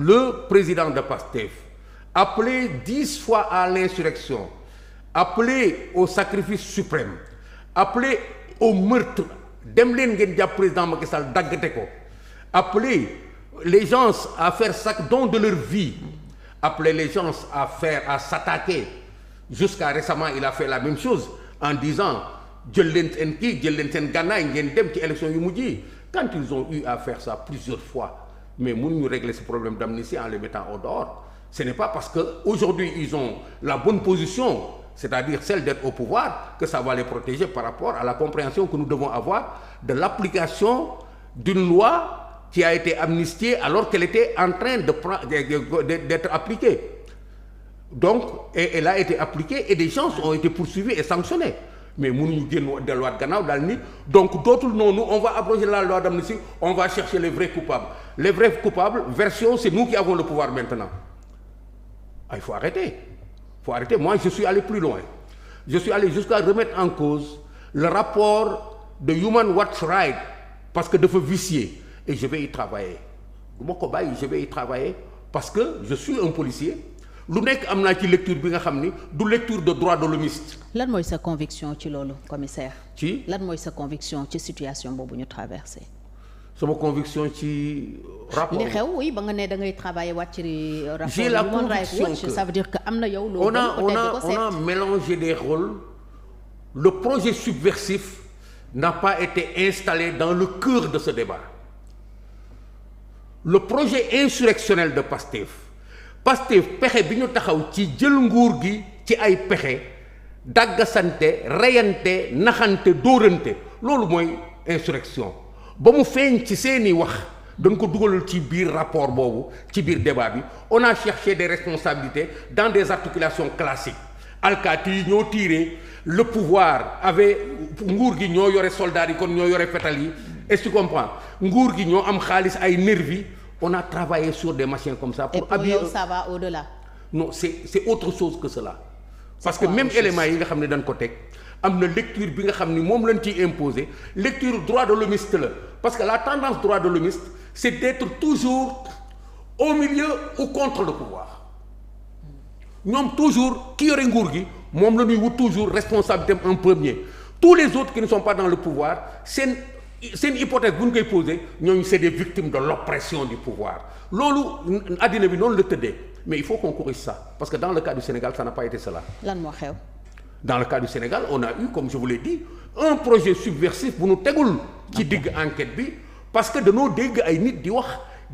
le président de PASTEF appelé 10 fois à l'insurrection, appelé au sacrifice suprême, appelé au meurtre, dem leen ngeen jàpp président Macky Sall daggate ko, appelé les gens à faire chaque don de leur vie, appelé les gens à s'attaquer. Jusqu'à récemment il a fait la même chose en disant jël leen seen gànnaay ngeen dem ci élection yu mujj yi. Quand ils ont eu à faire ça plusieurs fois, mais mënuñu régler ce problème d'amnistie en les mettant au dehors. Ce n'est pas parce que aujourd'hui ils ont la bonne position, c'est-à-dire celle d'être au pouvoir, que ça va les protéger par rapport à la compréhension que nous devons avoir de l'application d'une loi qui a été amnistiée alors qu'elle était en train d'être appliquée. Donc, et elle a été appliquée et des gens ont été poursuivis et sanctionnés. Mais mënuñu génn delluwaat gannaaw daal ni donc dootul noonu on va abroger la loi d'amnistie, on va chercher les vrais coupables. Les vrais coupables, version, c'est nous qui avons le pouvoir maintenant. Il faut arrêter. Moi, je suis allé plus loin. Je suis allé jusqu'à remettre en cause le rapport de Human Rights Watch parce que dafa vicier. Et je vais y travailler. Je vais y travailler parce que je suis un policier. Lu nekk am naa ci lecture bi nga xam ni du lecture de droit de l'homiste. Lan mooy sa conviction ci loolu commissaire. ci lan mooy sa conviction ci situation boobu ñu traversé. sama conviction ci rapport li xew oui ba nga ne da ngay travailler wàcc ci rapport j'ai la Human Rights Watch, ça veut dire que am na yow. on a mélangé des rôles. Le projet subversif n'a pas été installé dans le cœur de ce débat. Le projet insurrectionnel de PASTEF pexe bi ñu taxaw ci jël nguur gi ci ay pexe daggasante reyante naxante dóorante loolu mooy insurrection ba mu feeñ ci seeni wax dañ ko dugalal ci biir rapport boobu ci biir débat bi. On a cherché des responsabilités dans des articulations classiques. alkaati yi ñoo tiré, le pouvoir avait nguur gi ñoo yore soldats yi kon ñoo yore fetal yi. Est-ce que tu comprends? Nguur gi ñoo am xaalis ay nervi. On a travaillé sur des machines comme ça pour habiller. Ça va au-delà. Non, c'est autre chose que cela. Parce que même éléments yi nga xam ne dañ ko teg am na lecture bi nga xam ni moom lañ ciy imposer lecture droit de l'homiste la parce que la tendance droit de l'homiste c'est d'être toujours au milieu ou contre le pouvoir. ñoom toujours ki yore nguur gi moom la ñuy wut toujours responsabilité en premier. Tous les autres qui ne sont pas dans le pouvoir seen hypothèse bu ñu koy poser ñooñu c'est des victimes de l'oppression du pouvoir. Loolu addina bi noonu la tëddee mais il faut qu'on corrige ça parce que dans le cas du Sénégal ça n'a pas été cela. Lan moo xew. Dans le cas du Sénégal on a eu comme je vous l'ai dit un projet subversif bu nu tegul ci digg enquête bi parce que dañoo dégg ay nit di wax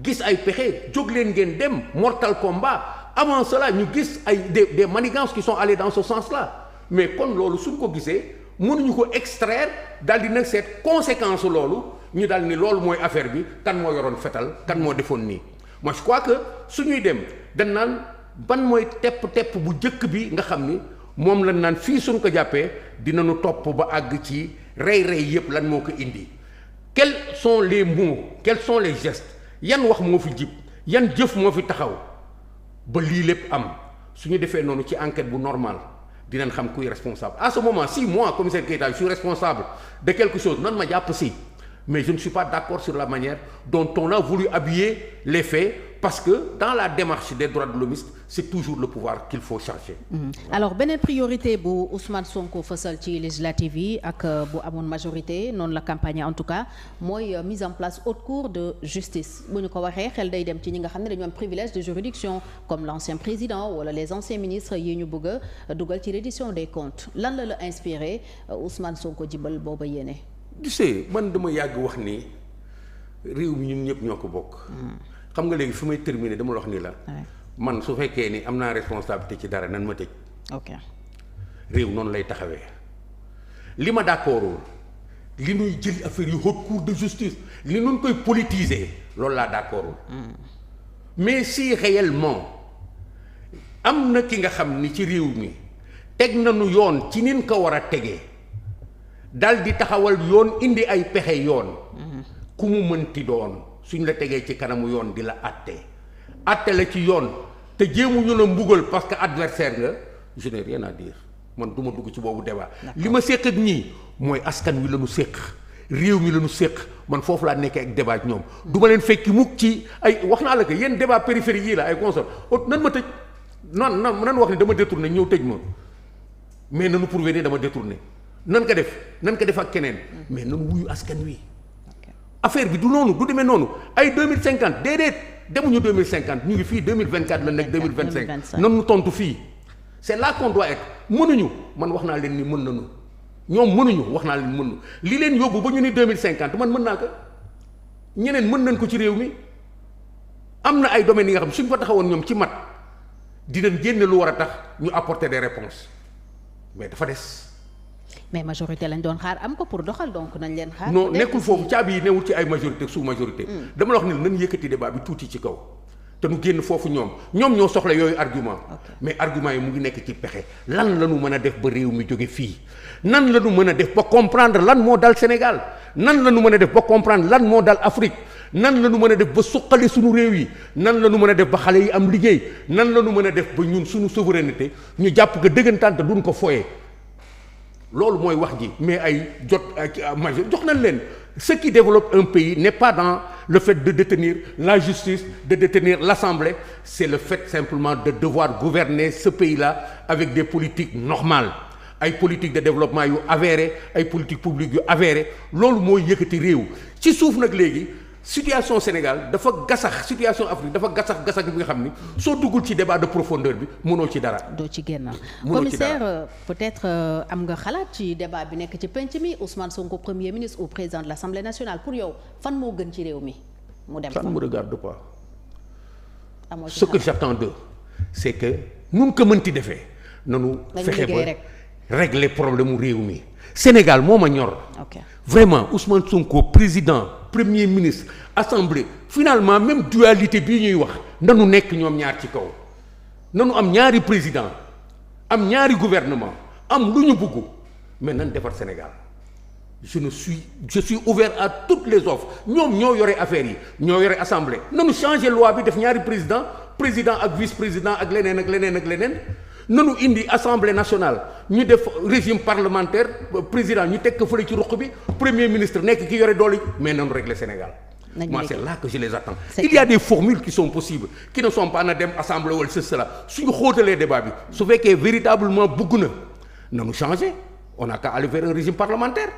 gis ay pexe jóg leen ngeen dem mortal combat avant cela ñu gis ay des manigances qui sont allés dans ce sens-là mais kon loolu suñ ko gisee mënuñu ko extraire daal di nag cette conséquence loolu ñu daal ni loolu mooy affaire bi kan moo yoroon fetal kan moo defoon nii. Moi je crois que suñuy dem dañ naan ban mooy tepp bu jëkk bi nga xam ni moom lañ naan fii suñ ko jàppee dinañu topp ba àgg ci rey yépp lan moo ko indi. Quels sont les mots, quels sont les gestes, yan wax moo fi jib yan jëf moo fi taxaw ba lii lépp am suñu defee noonu ci enquête bu normal dinañ xam kuy responsable. À ce moment si moi commissaire Keita je suis responsable de quelque chose nan ma jàpp si mais je ne suis pas d'accord sur la manière dont on a voulu habiller les faits parce que dans la démarche des droits de l'hommiste c'est toujours le pouvoir qu'il faut chercher. Alors beneen priorité bu Ousmane Sonko fësal ci législative yi ak bu amoon majorité noonu la campagne en tout cas mooy mise en place haute cour de justice bu ñu ko waxee xel day dem ci ñi nga xam ne dañu am privilège de juridiction comme l'ancien président wala les anciens ministres yi ñu bëgg a dugal ci reddition des comptes lan la inspiré Ousmane Sonko jibal booba yéene. Tu sais man dama yàgg wax ni réew mi ñun ñëpp ñoo ko bokk. xam nga léegi fi may terminer dama la wax ni la. man su fekkee ni am naa responsabilité ci dara nan ma tëj. ok réew noonu lay taxawee li ma d'accordul li nuy jël affaire yu haute cour de justice li nun koy politiser loolu laa d'accordul. mais si réellement am na ki nga xam ni ci réew mi teg nañu yoon ci nin ko war a tegee. dal di taxawal yoon indi ay pexe yoon ku mu mënti doon suñ la tegee ci kanamu yoon di la atte la ci yoon te jéemu ñu la mbugal parce que adversaire nga je n'ai rien à dire man du ma dugg ci boobu débat li ma séq ak ñii mooy askan wi la ñu séq réew mi la ñu séq man foofu laa nekkee ak débat ñoom du ma leen fekki mukk ci ay wax naa la que yéen débat périphérique yii la ay consort nan ma tëj nan wax ni dama détourné ñëw tëj ma mais nanu prouver ni dama détourné nan ko def ak keneen mais nan wuyu askan wi affaire bi du noonu du demee noonu ay 2050 déedéet demuñu 2050 ñu ngi fii 2024 la nekk 2025 nan nu tontu fii c'est là qu'on doit être mënuñu man wax naa leen ni mën nañu ñoom mënuñu wax naa leen mënuñu li leen yóbbu ba ñu ni 2050 man mën naa ko ñeneen mën nañ ko ci réew mi am na ay domaines yi nga xam suñ fa taxawoon ñoom ci mat dinañ génne lu war a tax ñu apporter des réponses mais dafa des. mais majorité lañ doon xaar am ko pour doxal donc nañ leen xaar. non nekkul foofu caabi yi newul ci ay majorité sous majorité. dama la wax ne nañ yëkkati débat bi tuuti ci kaw. te nu génn foofu ñoom ñoo soxla yooyu argument mais argument yi mu ngi nekk ci pexe lan la ñu mën a def ba réew mi jóge fii nan la ñu mën a def ba comprendre lan moo dal Sénégal nan la ñu mën a def ba comprendre lan moo dal Afrique nan la ñu mën a def ba suqali suñu réew yi nan la ñu mën a def ba xale yi am liggéey nan la ñu mën a def ba ñun suñu souveraineté ñu jàpp ko dëggantaan te duñ ko foyee loolu mooy wax ji mais ay jot ak majeur jox nañ leen ce qui développe un pays n'est pas dans le fait de détenir la justice de détenir l'Assemblée c'est le fait simplement de devoir gouverner ce pays-là avec des politiques normales ay politique de développement yu avéré ay politique publique yu avéré loolu mooy yëkkati réew ci suuf nag léegi situation Sénégal dafa gasax situation Afrique dafa gasax bi nga xam ni soo duggul ci débat de profondeur bi mënoo ci dara. doo ci génn commissaire peut-être am nga xalaat ci débat bi nekk ci penc mi Ousmane Sonko premier ministre ou président de l'Assemblée nationale pour yow fan moo gën ci réew mi mu dem. ça ne me regarde pas. ce que j'attends d'eux c'est que nun ko mënti defee nanu fexe ba régler problème mu réew mi Sénégal moo ma ñor. vraiment Ousmane Sonko président premier ministre assemblée finalement même dualité bii ñuy wax nanu nekk ñoom ñaar ci kaw nanu am ñaari président am ñaari gouvernement am lu ñu bëgg mais nan defar Sénégal je suis ouvert à toutes les offres ñoom ñoo yore affaires yi ñoo yore assemblée nanu changer loi bi def ñaari président ak vice président ak leneen nanu indi assemblée nationale ñu def régime parlementaire président ñu teg ko fële ci ruq bi premier ministre nekk ki yore doole mais nanu régler Sénégal. moi c'est là que je les attends. Il y a des formules qui sont possibles qui ne sont pas na dem assemblée wala cela suñu xóotalee débat bi su fekkee véritablement bëgg na nanu changer on a qu'à aller vers un régime parlementaire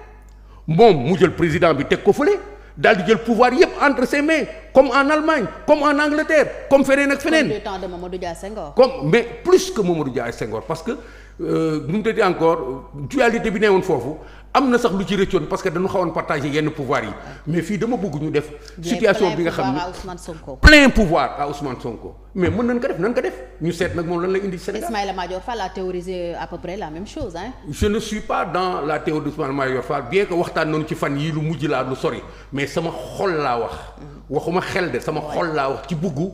moom mu jël président bi teg ko fële. daal di jël pouvoir yëpp entre ses mains comme en Allemagne comme en Angleterre comme feneen ak feneen. comme du temps de Mamadou Dia Senghor. comme mais plus que Mamadou Dia Senghor parce que nu mu tëddee encore dualité bi newoon foofu am na sax lu ci rëccoon parce que dañu xawoon partager yenn pouvoir yi mais fii dama bëgg ñu def. situation bi nga xam ne plein pouvoir à Ousmane Sonko. mais mën nañ ko def ñu seet nag moom lan la indi Sénégal. Ismaïla Madior Fall a théorisé à peu près la même chose hein. je ne suis pas dans la théorie d'Ismaïla Madior Fall bien que waxtaan noonu ci fan yii lu mujj laa lu sori mais sama xol laa wax. waxuma xel de sama xol laa wax ci buggu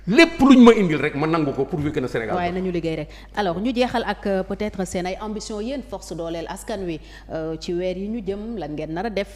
lépp luñ ma indil rek ma nangu ko pour que na Sénégal. waaye nañu liggéey rek alors ñu jeexal ak peut-être seen ay ambition yéen force dooleel askan wi ci weer yi ñu jëm lan ngeen nar a def.